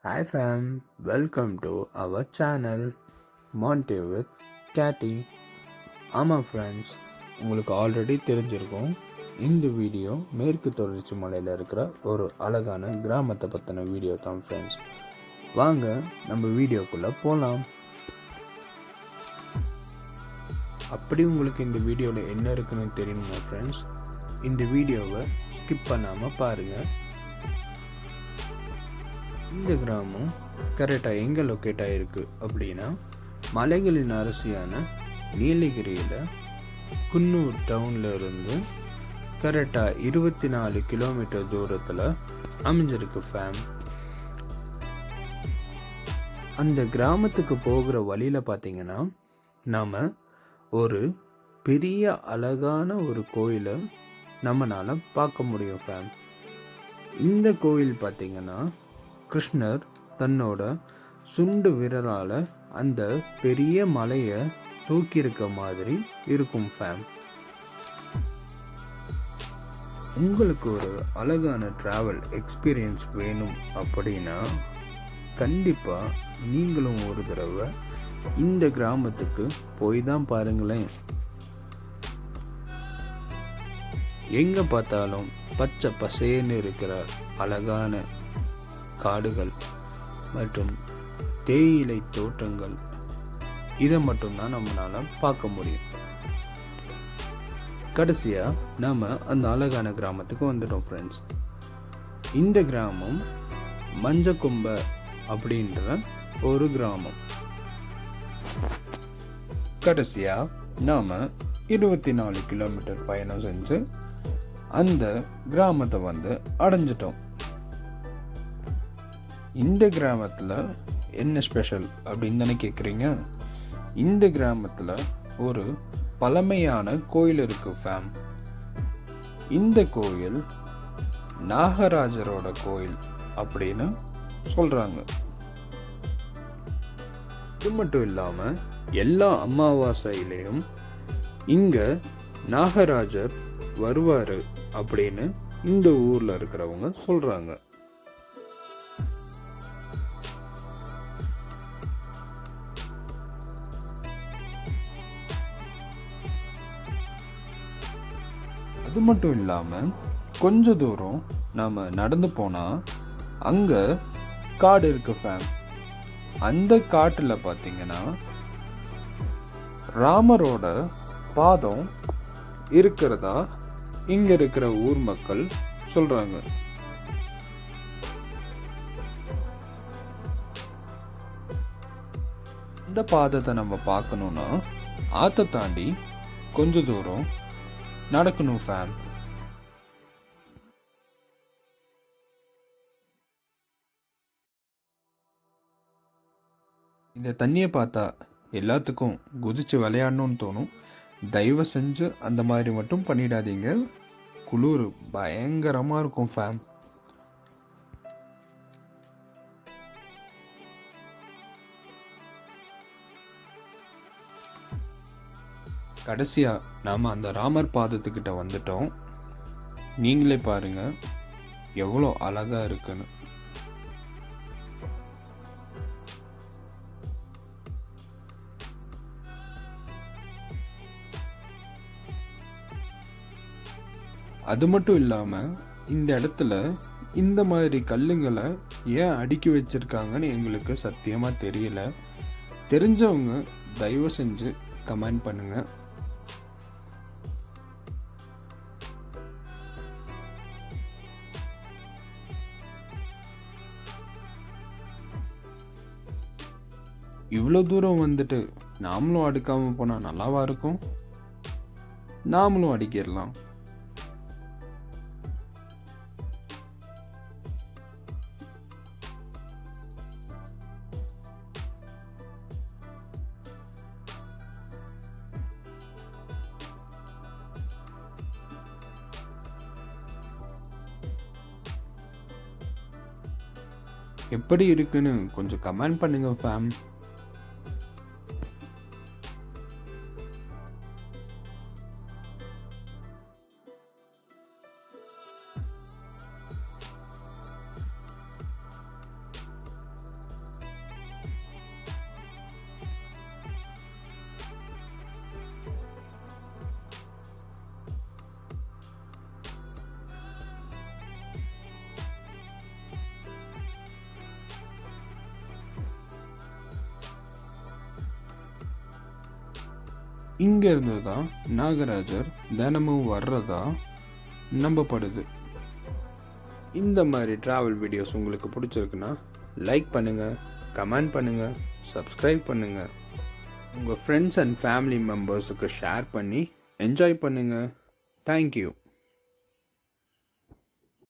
Hi fam, welcome to our channel Monty with Catty. ஆமாம் friends, உங்களுக்கு already தெரிஞ்சிருக்கும். இந்த வீடியோ மேற்கு தொடர்ச்சி மலையில் இருக்கிற ஒரு அழகான கிராமத்தை பற்றின வீடியோ தான் ஃப்ரெண்ட்ஸ். வாங்க நம்ம வீடியோக்குள்ளே போகலாம். அப்படி உங்களுக்கு இந்த வீடியோவில் என்ன இருக்குன்னு தெரியணுமா ஃப்ரெண்ட்ஸ், இந்த வீடியோவை ஸ்கிப் பண்ணாமல் பாருங்கள். இந்த கிராமம் கரெக்டாக எங்கே லொக்கேட் ஆகிருக்கு அப்படின்னா, மலைகளின் அரசியான நீலகிரியில் குன்னூர் டவுனில் இருந்து கரெக்டாக 24 கிலோமீட்டர் தூரத்தில் அமைஞ்சிருக்கு ஃபேம். அந்த கிராமத்துக்கு போகிற வழியில் பார்த்தீங்கன்னா, நாம் ஒரு பெரிய அழகான ஒரு கோயிலை நம்மளால் பார்க்க முடியும் ஃபேம். இந்த கோயில் பார்த்தீங்கன்னா, கிருஷ்ணர் தன்னோட சுண்டு விரலால் அந்த பெரிய மலையை தூக்கியிருக்க மாதிரி இருக்கும் ஃபேம். உங்களுக்கு ஒரு அழகான ட்ராவல் எக்ஸ்பீரியன்ஸ் வேணும் அப்படின்னா கண்டிப்பாக நீங்களும் ஒரு தடவை இந்த கிராமத்துக்கு போய் தான் பாருங்களேன். எங்கே பார்த்தாலும் பச்சை பசேன்னு இருக்கிற அழகான காடுகள் மற்றும் தேயிலை தோட்டங்கள், இதை மட்டும்தான் நம்மளால் பார்க்க முடியும். கடைசியாக நாம் அந்த அழகான கிராமத்துக்கு வந்துட்டோம் ஃப்ரெண்ட்ஸ். இந்த கிராமம் மஞ்சக்கொம்ப அப்படின்ற ஒரு கிராமம். கடைசியாக நாம் 24 கிலோமீட்டர் பயணம் செஞ்சு அந்த கிராமத்தை வந்து அடைஞ்சிட்டோம். இந்த கிராமத்தில் என்ன ஸ்பெஷல் அப்படின்னு தானே கேட்குறீங்க. இந்த கிராமத்தில் ஒரு பழமையான கோயில் இருக்குது ஃபேம். இந்த கோயில் நாகராஜரோட கோயில் அப்படின்னு சொல்கிறாங்க. இது மட்டும் இல்லாமல் எல்லா அமாவாசையிலையும் இங்கே நாகராஜர் வருவார் அப்படின்னு இந்த ஊரில் இருக்கிறவங்க சொல்கிறாங்க. அது மட்டும் இல்லாமல் கொஞ்ச தூரம் நாம் நடந்து போனால் அங்கே காடு இருக்கு ஃபேம். அந்த காட்டில் பார்த்தீங்கன்னா ராமரோட பாதம் இருக்கிறதா இங்கே இருக்கிற ஊர் மக்கள் சொல்கிறாங்க. இந்த பாதத்தை நம்ம பார்க்கணுன்னா ஆற்றை தாண்டி கொஞ்ச தூரம் நடக்கணும் ஃபேம். இந்த தண்ணியை பார்த்தா எல்லாத்துக்கும் குதிச்சு விளையாடணும்னு தோணும். தயவு செஞ்சு அந்த மாதிரி மட்டும் பண்ணிடாதீங்க. குளிர் பயங்கரமாக இருக்கும் ஃபேம். கடைசியாக நாம் அந்த ராமர் பாதத்துக்கிட்ட வந்துட்டோம். நீங்களே பாருங்கள் எவ்வளோ அழகாக இருக்குன்னு. அது மட்டும் இல்லாமல் இந்த இடத்துல இந்த மாதிரி கல்லுங்களை ஏன் அடுக்கி வச்சிருக்காங்கன்னு எங்களுக்கு சத்தியமாக தெரியல. தெரிஞ்சவங்க தயவு செஞ்சு கமெண்ட் பண்ணுங்கள். இவ்வளோ தூரம் வந்துட்டு நாமளும் அடுக்காமல் போனால் நல்லாவா இருக்கும்? நாமளும் அடிக்கிடலாம். எப்படி இருக்குன்னு கொஞ்சம் கமெண்ட் பண்ணுங்க ஃபேம். இங்கேருந்து தான் நாகராஜர் தினமும் வர்றதா நம்பப்படுது. இந்த மாதிரி ட்ராவல் வீடியோஸ் உங்களுக்கு பிடிச்சிருக்குன்னா லைக் பண்ணுங்கள், கமெண்ட் பண்ணுங்கள், சப்ஸ்கிரைப் பண்ணுங்கள். உங்கள் ஃப்ரெண்ட்ஸ் அண்ட் ஃபேமிலி மெம்பர்ஸுக்கு ஷேர் பண்ணி என்ஜாய் பண்ணுங்கள். தேங்க்யூ.